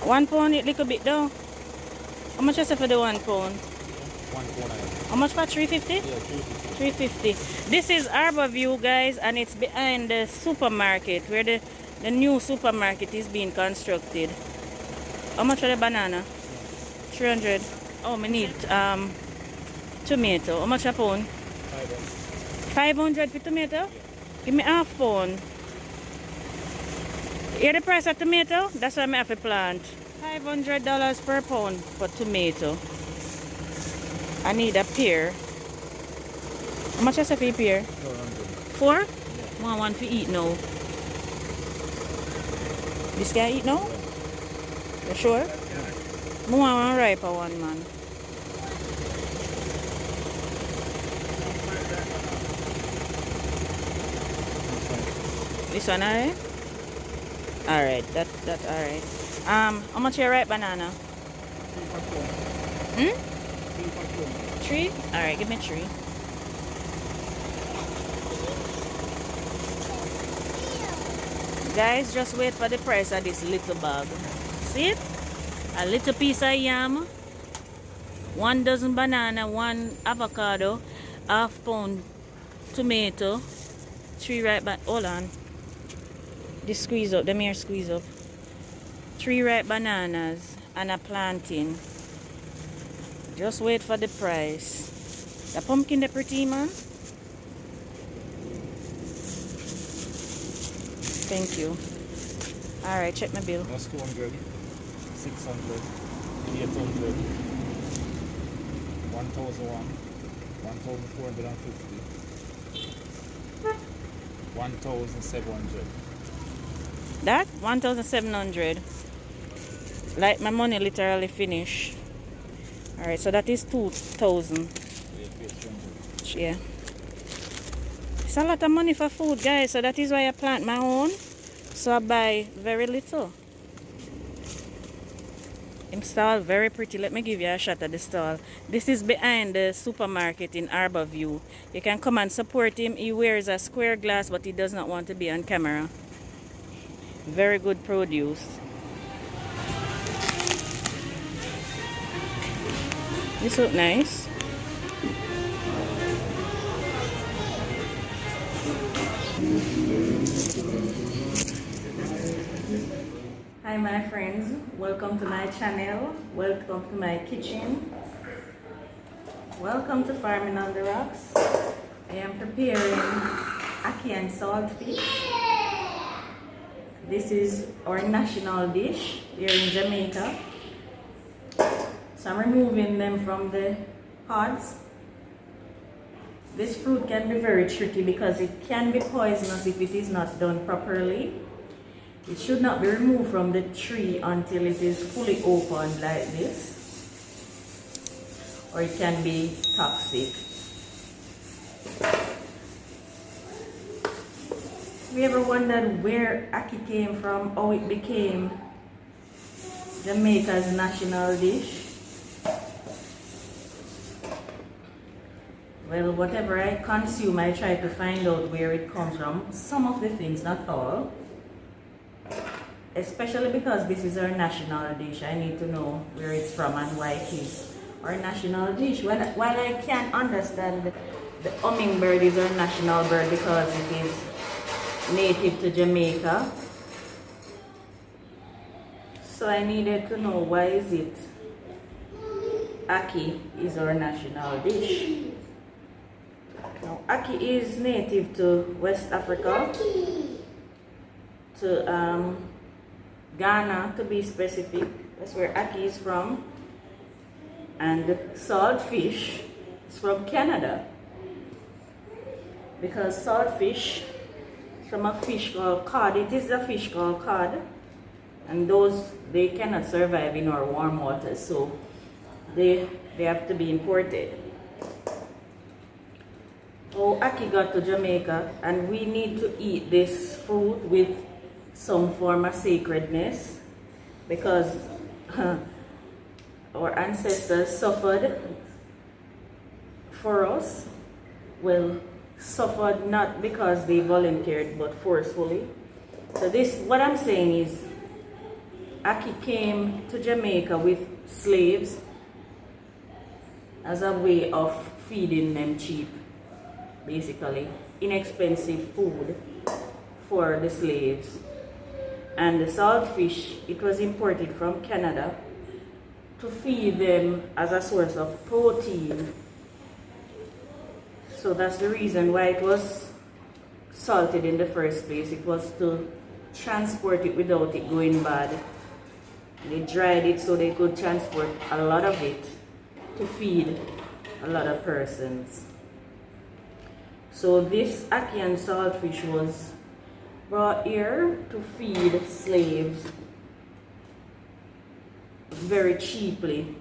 £1 it little bit though. How much is it for the £1? 1 pound. How much for 350? Yeah, 350. 350. This is Arborview, guys, and it's behind the supermarket where the new supermarket is being constructed. How much for the banana? 300. Oh, I need tomato. How much a pound? 500 for tomato? Give me half pound. Hear the price of tomato? That's why I have to plant. $500 per pound for tomato. I need a pear. How much is it for a pear? 400. 4? Yeah. One for eat now. This guy eat now? You sure? Yeah. I want one ripe one, man. This one alright? Alright, that alright. How much your ripe banana? 3? Alright, give me 3. Guys, just wait for the price of this little bag. See it? A little piece of yam, 1 dozen banana, 1 avocado, half pound tomato, 3 ripe hold on. This squeeze up, the mere squeeze up. 3 ripe bananas and a plantain. Just wait for the price. The pumpkin, the pretty, man. Thank you. Alright, check my bill. That's 200, 600, 800, 1001, 1450, 1700. That? 1,700. Like my money literally finished. Alright, so that is 2,000. Yeah. It's a lot of money for food, guys. So that is why I plant my own. So I buy very little. Him stall very pretty. Let me give you a shot at the stall. This is behind the supermarket in Arborview. You can come and support him. He wears a square glass, but he does not want to be on camera. Very good produce. This look nice. Hi my friends, welcome to my channel, welcome to my kitchen, welcome to Farming on the Rocks. I am preparing ackee saltfish. This is our national dish here in Jamaica. So I'm removing them from the pods. This fruit can be very tricky because it can be poisonous if it is not done properly. It should not be removed from the tree until it is fully opened like this, or it can be toxic. Have you ever wondered where ackee came from, how it became Jamaica's national dish? Well, whatever I consume, I try to find out where it comes from. Some of the things, not all. Especially because this is our national dish, I need to know where it's from and why it is our national dish. While I can understand the hummingbird is our national bird because it is native to Jamaica, so I needed to know why is it ackee is our national dish. Now, ackee is native to West Africa, to Ghana to be specific. That's where ackee is from. And saltfish is from Canada, because saltfish is from a fish called cod. It is a fish called cod, and they cannot survive in our warm waters, so they have to be imported. Oh, ackee got to Jamaica, and we need to eat this fruit with some form of sacredness, because our ancestors suffered for us. Well, suffered not because they volunteered but forcefully. So this, what I'm saying is, ackee came to Jamaica with slaves as a way of feeding them cheap, basically inexpensive food for the slaves. And the saltfish, it was imported from Canada to feed them as a source of protein. So that's the reason why it was salted in the first place. It was to transport it without it going bad. They dried it so they could transport a lot of it to feed a lot of persons. So this ackee and saltfish was brought here to feed slaves very cheaply,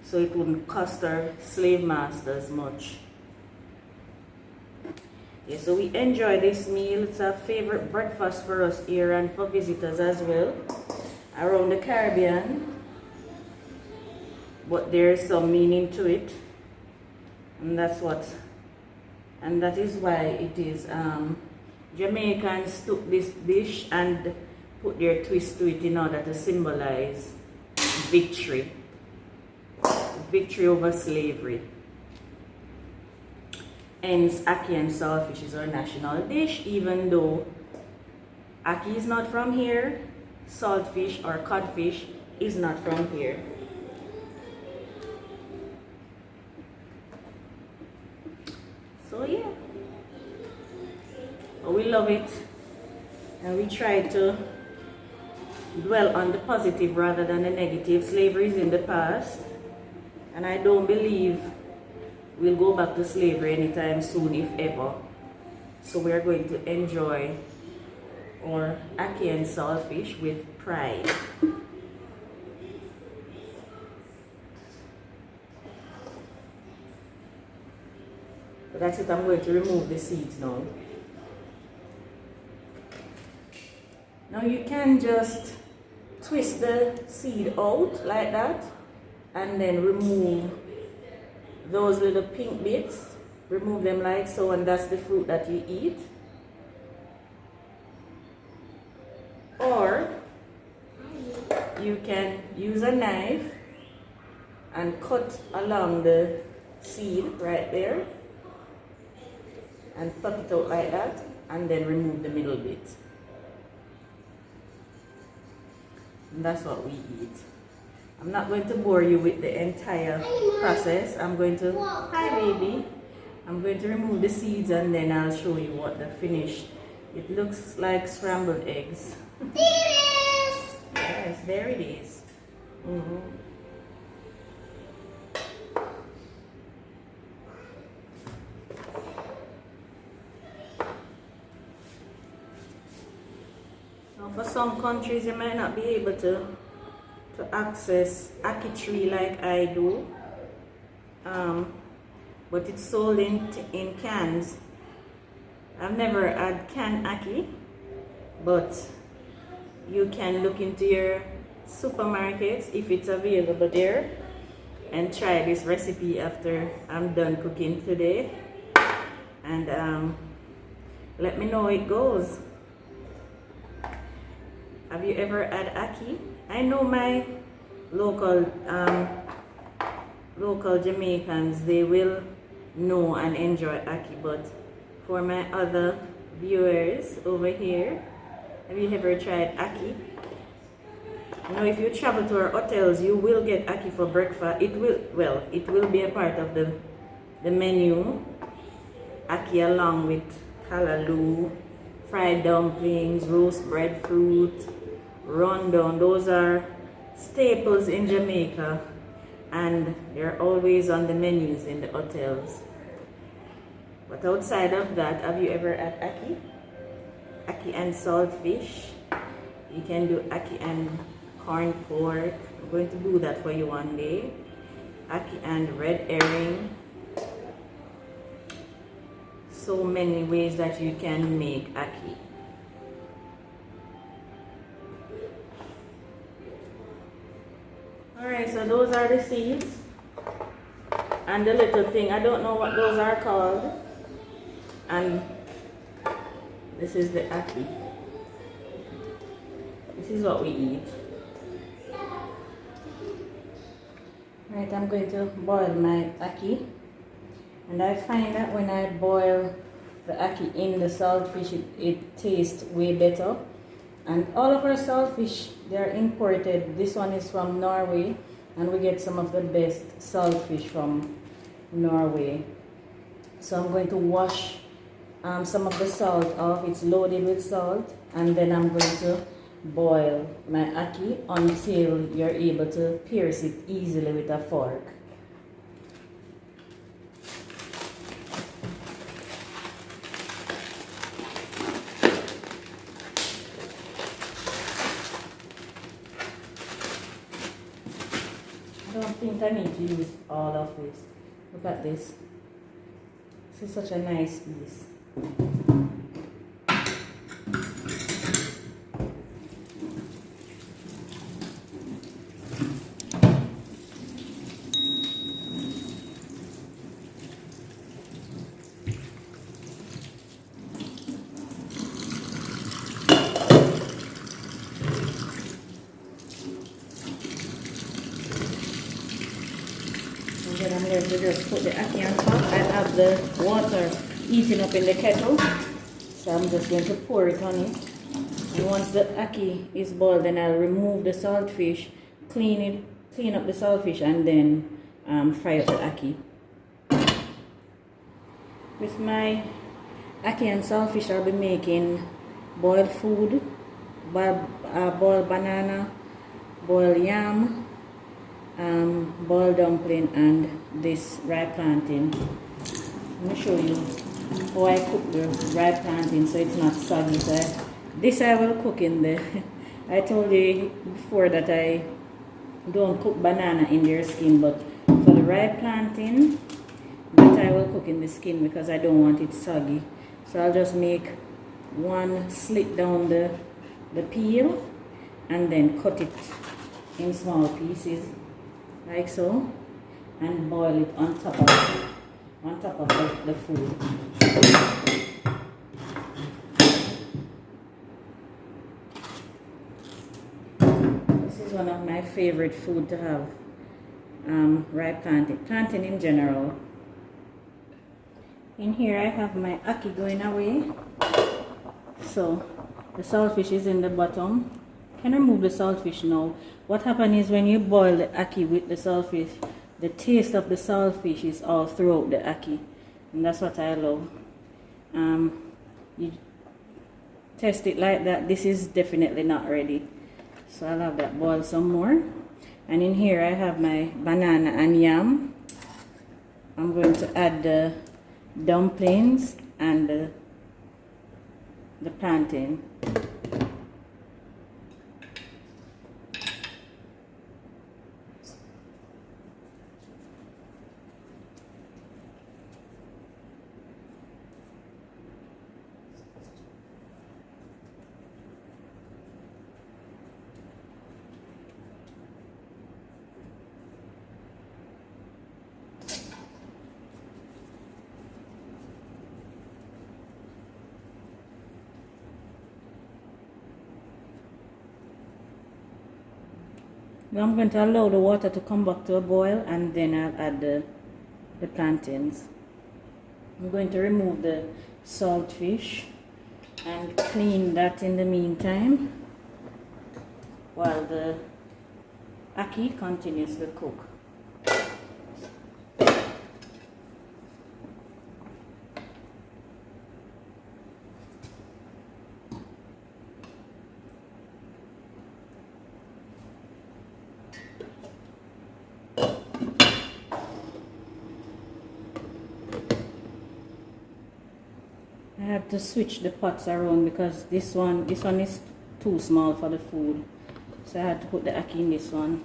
so it wouldn't cost our slave masters much. Yeah, so we enjoy this meal. It's a favorite breakfast for us here and for visitors as well around the Caribbean, but there is some meaning to it, and that is why it is Jamaicans took this dish and put their twist to it in order to symbolize victory over slavery. Hence, ackee and saltfish is our national dish, even though ackee is not from here, saltfish or codfish is not from here. So yeah, we love it, and we try to dwell on the positive rather than the negative. Slavery is in the past, and I don't believe we'll go back to slavery anytime soon, if ever. So we're going to enjoy our ackee and saltfish with pride. But that's it. I'm going to remove the seeds now. Now you can just twist the seed out like that and then remove those little pink bits. Remove them like so, and that's the fruit that you eat. Or you can use a knife and cut along the seed right there and pluck it out like that, and then remove the middle bit. And that's what we eat. I'm not going to bore you with the entire process. I'm going to, hi baby, I'm going to remove the seeds and then I'll show you what the finished. It looks like scrambled eggs. There it is! Yes, there it is. Now for some countries you might not be able to access ackee tree like I do, but it's sold in cans. I've never had canned ackee, but you can look into your supermarkets if it's available there and try this recipe after I'm done cooking today, and let me know how it goes. Have you ever had ackee? I know my local Jamaicans, they will know and enjoy ackee, but for my other viewers over here, have you ever tried ackee? Now if you travel to our hotels, you will get ackee for breakfast. It will be a part of the menu. Ackee along with callaloo, fried dumplings, roast breadfruit, rundown. Those are staples in Jamaica, and they're always on the menus in the hotels. But outside of that, have you ever had ackee? Ackee and saltfish. You can do ackee and corn pork. I'm going to do that for you one day. Ackee and red herring. So many ways that you can make ackee. Alright, so those are the seeds and the little thing, I don't know what those are called, and this is the ackee. This is what we eat. Right, I'm going to boil my ackee, and I find that when I boil the ackee in the saltfish, it tastes way better. And all of our saltfish, they're imported. This one is from Norway, and we get some of the best saltfish from Norway. So I'm going to wash some of the salt off. It's loaded with salt, and then I'm going to boil my ackee until you're able to pierce it easily with a fork. I don't think I need to use all of this. Look at this. This is such a nice piece. Then I'm going to just put the ackee on top. I have the water heating up in the kettle, so I'm just going to pour it on it. And once the ackee is boiled, then I'll remove the saltfish, clean up the saltfish, and then fry up the ackee. With my ackee and saltfish, I'll be making boiled food, boiled banana, boiled yam, boiled dumpling, and this ripe plantain. Let me show you how I cook the ripe plantain so it's not soggy. So this I will cook in the I told you before that I don't cook banana in their skin, but for the ripe plantain, that I will cook in the skin because I don't want it soggy. So I'll just make one slit down the peel and then cut it in small pieces like so, and boil it on top of the food. This is one of my favorite food to have, ripe plantain in general. In here I have my ackee going away, so the saltfish is in the bottom. Can remove the saltfish now. What happens is when you boil the ackee with the saltfish, the taste of the saltfish is all throughout the ackee, and that's what I love. You test it like that. This is definitely not ready, so I'll have that boil some more. And in here I have my banana and yam. I'm going to add the dumplings and the plantain. Now I'm going to allow the water to come back to a boil, and then I'll add the plantains. I'm going to remove the saltfish and clean that in the meantime while the ackee continues to cook. I have to switch the pots around because this one is too small for the food, so I had to put the ackee in this one.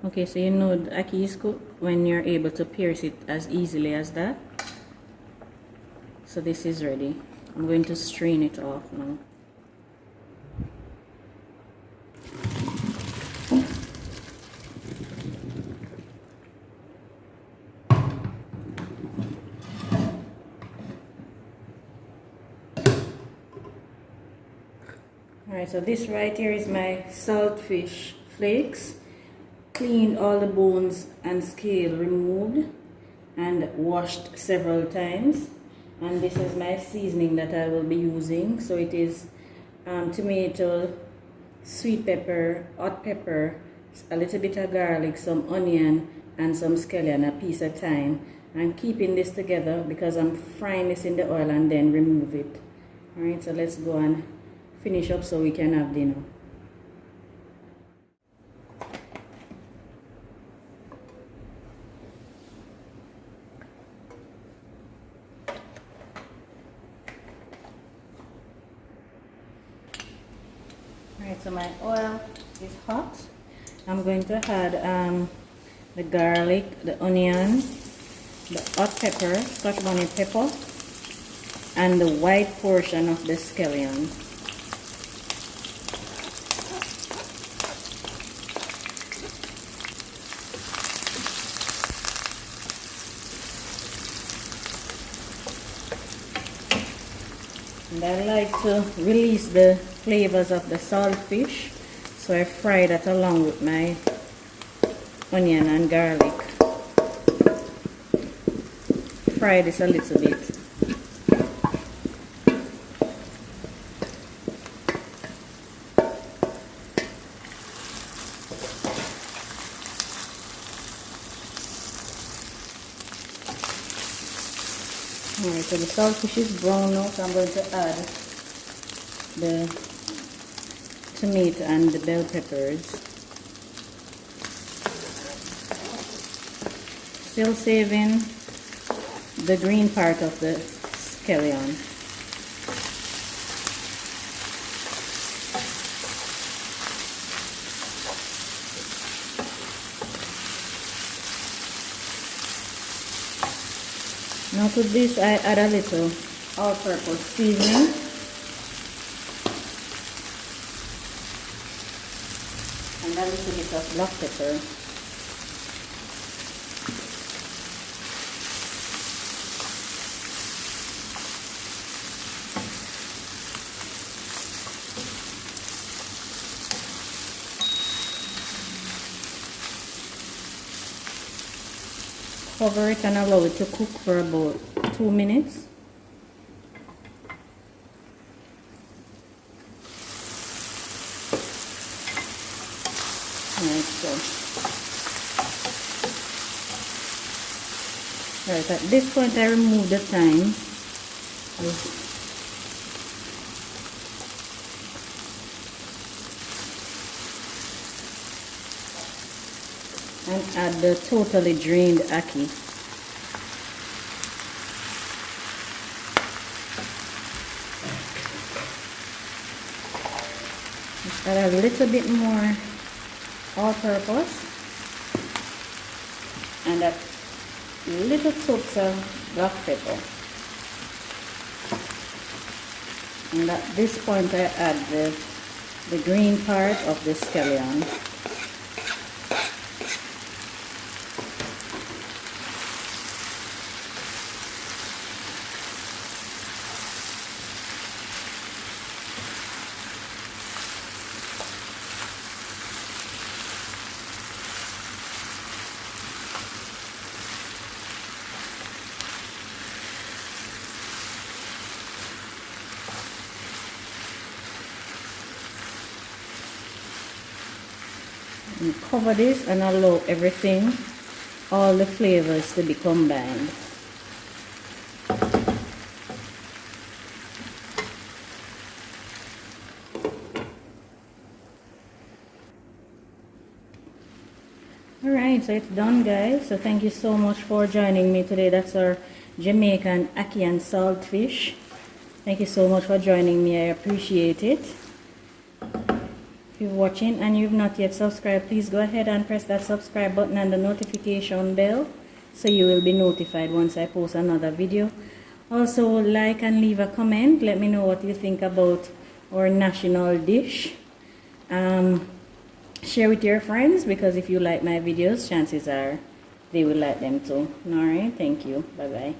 Okay, so you know the ackee is cooked when you're able to pierce it as easily as that. So this is ready. I'm going to strain it off now. Alright, so this right here is my saltfish flakes. Cleaned, all the bones and scale removed and washed several times. And this is my seasoning that I will be using. So it is tomato, sweet pepper, hot pepper, a little bit of garlic, some onion, and some scallion, a piece of thyme. I'm keeping this together because I'm frying this in the oil and then remove it. Alright, so let's go and finish up so we can have dinner. Alright, so my oil is hot. I'm going to add the garlic, the onion, the hot pepper, scotch bonnet pepper, and the white portion of the scallion. And I like to release the flavors of the saltfish, so I fry that along with my onion and garlic. Fry this a little bit. Alright, so the saltfish is brown now, so I'm going to add the tomato and the bell peppers. Still saving the green part of the scallion. Now to this I add a little all-purpose seasoning. And a little bit of black pepper. Cover it and allow it to cook for about 2 minutes. Right, at this point I remove the thyme. And add the totally drained ackee. Just add a little bit more all-purpose and a little touch of black pepper. And at this point I add the green part of the scallion. And cover this and allow everything, all the flavors to be combined. Alright, so it's done, guys. So thank you so much for joining me today. That's our Jamaican ackee and saltfish. Thank you so much for joining me. I appreciate it. If you're watching and you've not yet subscribed, please go ahead and press that subscribe button and the notification bell so you will be notified once I post another video. Also, like and leave a comment. Let me know what you think about our national dish. Share with your friends, because if you like my videos, chances are they will like them too. Alright, thank you. Bye bye.